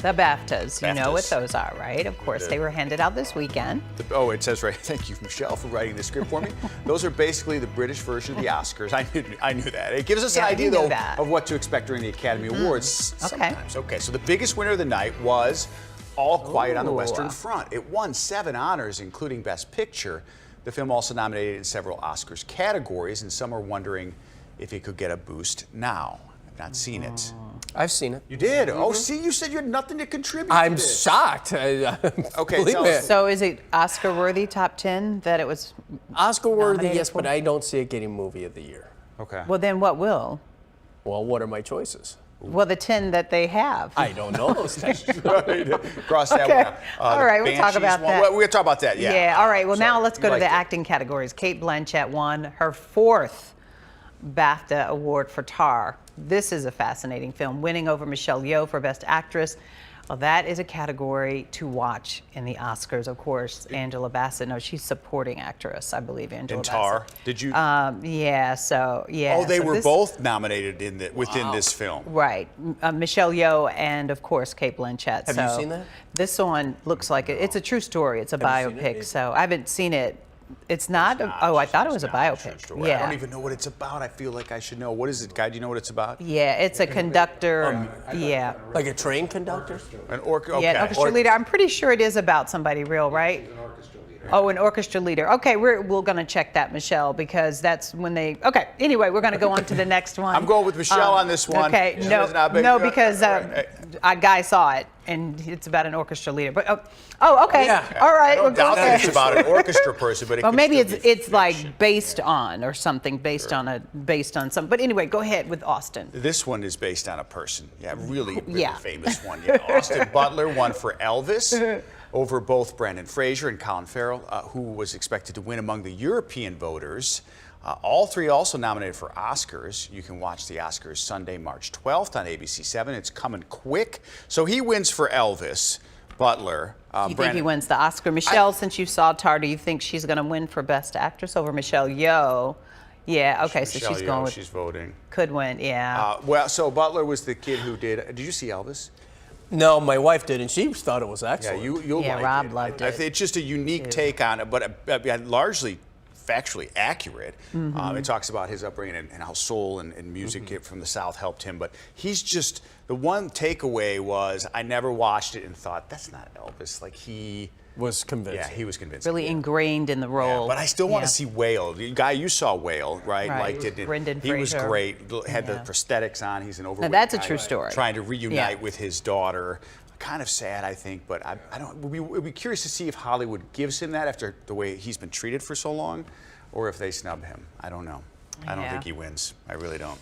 The BAFTAs, you know what BAFTAs. those are, right? Of course, they were handed out this weekend. Oh, it says right. Thank you, Michelle, for writing the script for me. Those are basically the British version of the Oscars. I knew that. It gives us an idea, though, of what to expect during the Academy Awards sometimes. Okay, so the biggest winner of the night was All Quiet on the Western Front. It won 7 honors, including Best Picture. The film also nominated in several Oscars categories, and some are wondering if it could get a boost now. I've not seen it. I've seen it. You did? Oh, see, you said you had nothing to contribute I'm to this. shocked. Okay, believe me. So is it Oscar-worthy top 10 that it was Oscar-worthy, nominated yes, for? but I don't see it getting Movie of the Year. Okay. Well, then what will? Well, what are my choices? Well, the 10 that they have. I don't know those things. Right. Cross that Okay. one out. All right, we'll talk about that. We'll talk about that, yeah. Yeah, all right. Well, now let's go to liked the it. acting categories. Kate Blanchett won her 4th BAFTA award for Tar. This is a fascinating film, winning over Michelle Yeoh for Best Actress. Well, that is a category to watch in the Oscars, of course. Angela Bassett, no, she's supporting actress, I believe, Angela In Tar, Bassett. did you? Yeah, Oh, they so were this- both nominated within this film. Right. Michelle Yeoh and, of course, Kate Blanchett. Have you seen that? This one looks like it's a true story. It's a Have you seen biopic, it? so I haven't seen it. It's not. I thought it was a biopic. I Yeah. don't even know what it's about. I feel like I should know. What is it, Guy? Do you know what it's about? Yeah, it's a conductor. Yeah. Like a train conductor? An orchestra. Yeah, an orchestra leader. I'm pretty sure it is about somebody real, right? Oh, an orchestra leader. Okay, we're going to check that, Michelle, because that's when they. Okay, anyway, we're going to go on to the next one. I'm going with Michelle on this one. Okay, She was not big- no, because a guy saw it, and it's about an orchestra leader. But okay, all right. I don't doubt that it's about an orchestra person, but it Well, could maybe still it's like based on or something, based on some. But anyway, go ahead with Austin. This one is based on a person. Yeah, really Yeah. famous one. Yeah. Austin Butler won for Elvis over both Brendan Fraser and Colin Farrell, who was expected to win among the European voters. All 3 also nominated for Oscars. You can watch the Oscars Sunday, March 12th on ABC7. It's coming quick. So he wins for Elvis. Butler. Do you think he wins the Oscar? Michelle, since you saw Tar, do you think she's going to win for Best Actress over Michelle Yeoh? Yeah, okay, so Michelle she's going Yeoh, with. she's voting. Could win, yeah. Well, so Butler was the kid who did you see Elvis? No, my wife did, and she thought it was excellent. Yeah, you'll like Rob it. loved I think it's just a unique take on it, but largely factually accurate. It talks about his upbringing and how soul and music from the South helped him. But he's just, the one takeaway was I never watched it and thought, that's not Elvis. Like he was convinced. Yeah, he was convinced. Really ingrained in the role. Yeah, but I still want to see Whale. The guy, you saw Whale, right? Right. Liked it. Brendan He was Fraser. great. Had the prosthetics on. He's an overweight that's a guy true story. Trying to reunite Yeah. with his daughter. Kind of sad, I think, but I don't. We'll be curious to see if Hollywood gives him that after the way he's been treated for so long, or if they snub him. I don't know. I don't Yeah. think he wins. I really don't.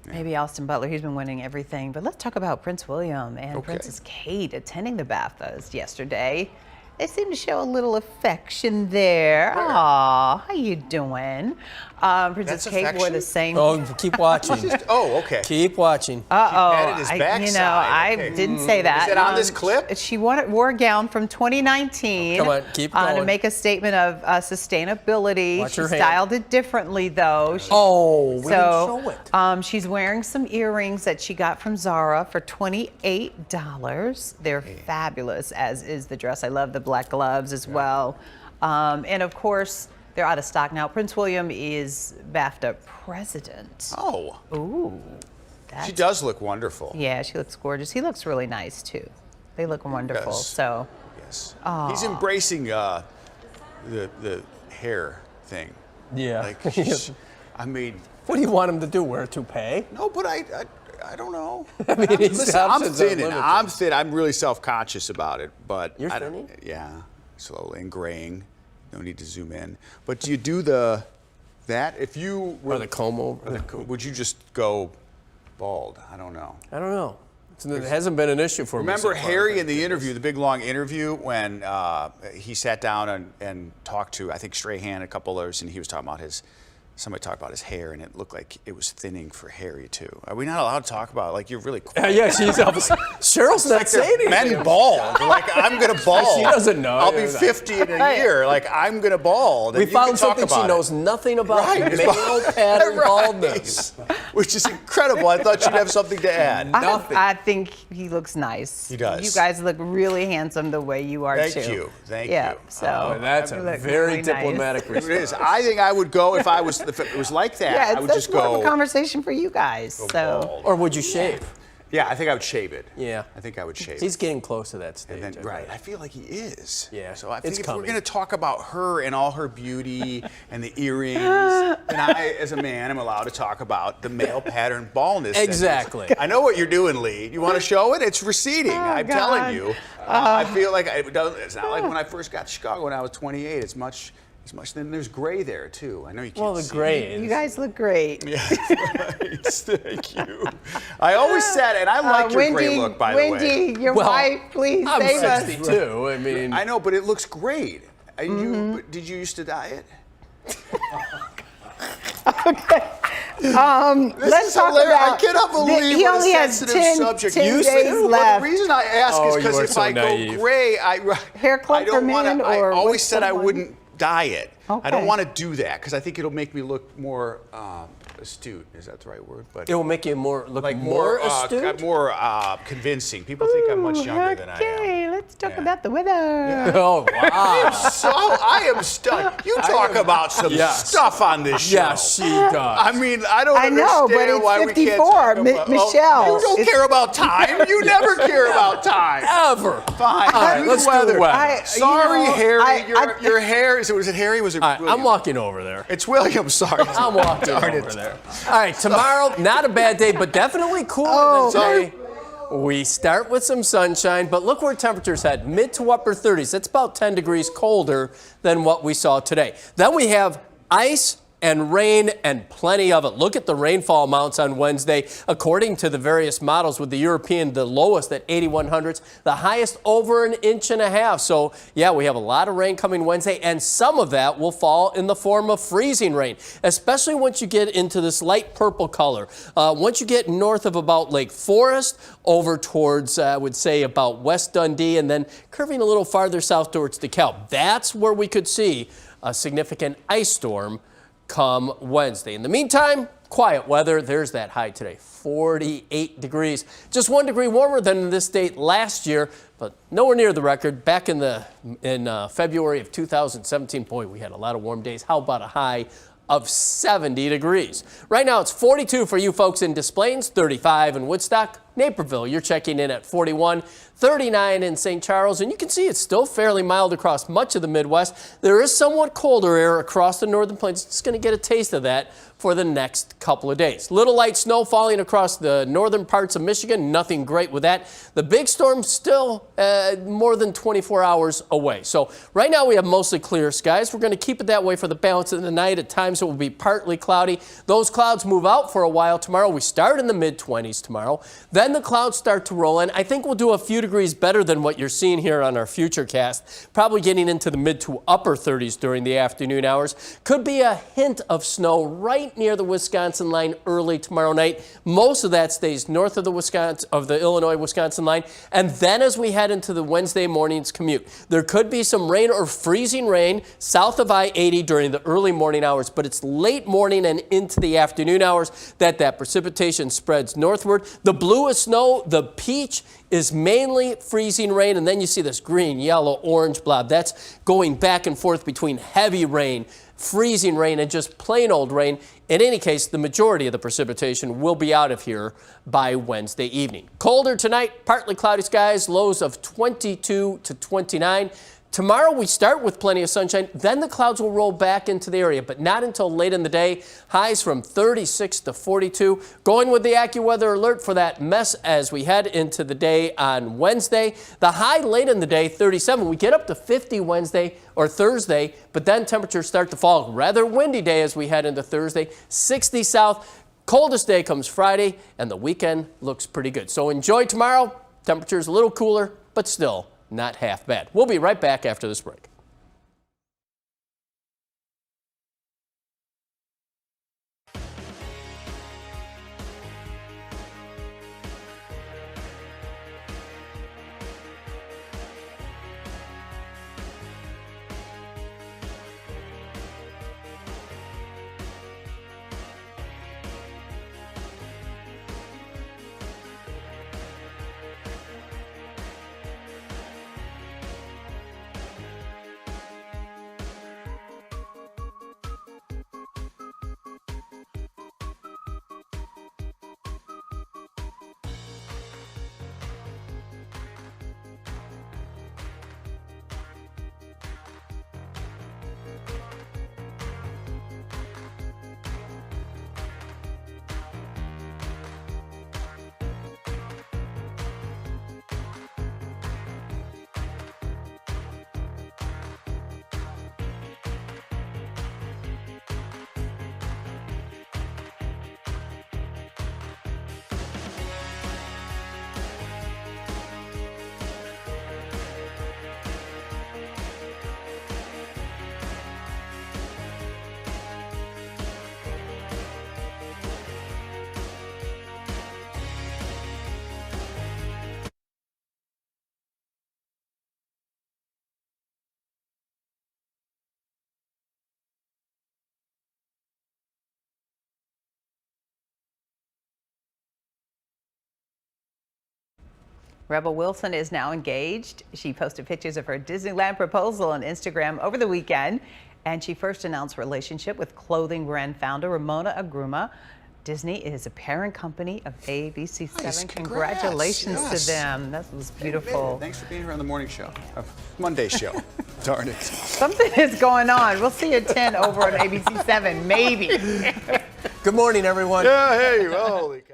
Maybe Austin Butler, he's been winning everything. But let's talk about Prince William and Princess Kate attending the BAFTAs yesterday. They seem to show a little affection there. Aw, how you doing? Princess That's Kate wore the same. Oh, keep watching. Okay. Keep watching. patted his I backside. Okay. didn't say that. Is it on this clip? She wore a gown from 2019. Come on, keep To going. make a statement of sustainability. Watch She your hand. styled it differently, though. We didn't show it. She's wearing some earrings that she got from Zara for $28. They're fabulous, as is the dress. I love the black gloves as well. And of course, they're out of stock now. Prince William is BAFTA president. Oh. Ooh. She does look wonderful. Yeah, she looks gorgeous. He looks really nice, too. They look wonderful. does. So. Yes. Aw. He's embracing the hair thing. Yeah. Like, I mean, What do you want him to do? Wear a toupee? no, but I don't know. I mean, his Listen, I'm options are thinning. limited. I'm thin. I'm really self-conscious about it, but You're I don't- thinning? Yeah, slowly and graying. No need to zoom in. But do you do that? If you were Or the comb over? would you just go bald? I don't know. I don't know. It hasn't been an issue for me. Remember so far. Harry in the interview, the big long interview, when he sat down and talked to, I think, Strahan and a couple others, and he was talking about his somebody talked about his hair, and it looked like it was thinning for Harry too. Are we not allowed to talk about like you're really quiet? Yeah, she's Cheryl's not saying anything. Men bald. Like I'm gonna bald. She doesn't know. I'll be 50 in a year. Like I'm gonna bald. We found something she knows nothing about. Male pattern baldness, which is incredible. I thought she'd have something to add. I think he looks nice. He does. You guys look really handsome the way you are too. Thank you. Thank you. you. So that's a very diplomatic response. It is. I think I would go if it was like that. Yeah, I would just more go. of a conversation for you guys. So. Or would you shave? Yeah, I think I would shave it. Yeah. I think I would shave it. He's getting close to that stage. And then, right. I feel like he is. Yeah. So I think if coming. we're going to talk about her and all her beauty and the earrings, then I, as a man, am allowed to talk about the male pattern baldness. Exactly. I know what you're doing, Lee. You want to show it? It's receding. I'm telling you. I feel like it's not like when I first got to Chicago when I was 28. It's much. Then there's gray there too. I know you can't. Well, the see gray. You guys look great. Yeah, right. Thank you. I always said, and I like your gray look, by the way. Wendy, your wife, please I'm save us. 62. I mean, I know, but it looks great. And did you used to dye it? Let's talk about. I cannot believe he what only a has sensitive 10 subject. days Well, left. the reason I ask is because if I naive. go gray, Hair club for men, or I always with said I someone? wouldn't dye it. I don't Okay. want to do that because I think it'll make me look more astute. Is that the right word? But it will make you more like more astute, more convincing. People think I'm much younger than I am. Okay, let's talk about the weather. Oh wow! I am stuck. You talk about some stuff on this show. Yes, she does. I mean, I don't I know, but understand it's why we 54, can't talk about, Michelle. you don't care about time. You never care about time. Ever. Fine. All right, let's do the weather. Sorry, Harry. Your hair. Was it Harry? Was it William? I'm walking over there. It's William. Sorry. I'm walking over there. All right, tomorrow, not a bad day, but definitely cooler than today. We start with some sunshine, but look where temperatures head, mid to upper 30s. That's about 10 degrees colder than what we saw today. Then we have ice and rain and plenty of it. Look at the rainfall amounts on Wednesday. According to the various models, with the European the lowest at 8100ths, the highest over 1.5 inches. So yeah, we have a lot of rain coming Wednesday, and some of that will fall in the form of freezing rain, especially once you get into this light purple color. Once you get north of about Lake Forest, over towards, I would say, about West Dundee, and then curving a little farther south towards DeKalb. That's where we could see a significant ice storm come Wednesday. In the meantime, quiet weather. There's that high today, 48 degrees. Just 1 degree warmer than this date last year, but nowhere near the record. Back in February of 2017, boy, we had a lot of warm days. How about a high of 70 degrees? Right now, it's 42 for you folks in Des Plaines, 35 in Woodstock. Naperville, you're checking in at 41, 39 in St. Charles, and you can see it's still fairly mild across much of the Midwest. There is somewhat colder air across the northern plains. It's going to get a taste of that for the next couple of days. Little light snow falling across the northern parts of Michigan. Nothing great with that. The big storm still more than 24 hours away. So right now we have mostly clear skies. We're going to keep it that way for the balance of the night. At times it will be partly cloudy. Those clouds move out for a while tomorrow. We start in the mid-20s tomorrow. Then the clouds start to roll in. I think we'll do a few degrees better than what you're seeing here on our Futurecast. Probably getting into the mid to upper 30s during the afternoon hours. Could be a hint of snow right near the Wisconsin line early tomorrow night. Most of that stays north of the Illinois-Wisconsin line. And then as we head into the Wednesday morning's commute, there could be some rain or freezing rain south of I-80 during the early morning hours, but it's late morning and into the afternoon hours that precipitation spreads northward. The blue is snow, the peach is mainly freezing rain, and then you see this green, yellow, orange blob. That's going back and forth between heavy rain, freezing rain, and just plain old rain. In any case, the majority of the precipitation will be out of here by Wednesday evening. Colder tonight, partly cloudy skies, lows of 22 to 29. Tomorrow we start with plenty of sunshine, then the clouds will roll back into the area, but not until late in the day. Highs from 36 to 42. Going with the AccuWeather alert for that mess as we head into the day on Wednesday. The high late in the day, 37. We get up to 50 Wednesday or Thursday, but then temperatures start to fall. Rather windy day as we head into Thursday. 60 south. Coldest day comes Friday, and the weekend looks pretty good. So enjoy tomorrow. Temperatures a little cooler, but still not half bad. We'll be right back after this break. Rebel Wilson is now engaged. She posted pictures of her Disneyland proposal on Instagram over the weekend, and she first announced relationship with clothing brand founder Ramona Agruma. Disney is a parent company of ABC7. Nice, Congratulations yes. to them. That was beautiful. Thanks for being here on the morning show. Monday show. Darn it. Something is going on. We'll see you at 10 over on ABC7, maybe. Good morning, everyone. Yeah, hey, well, holy cow.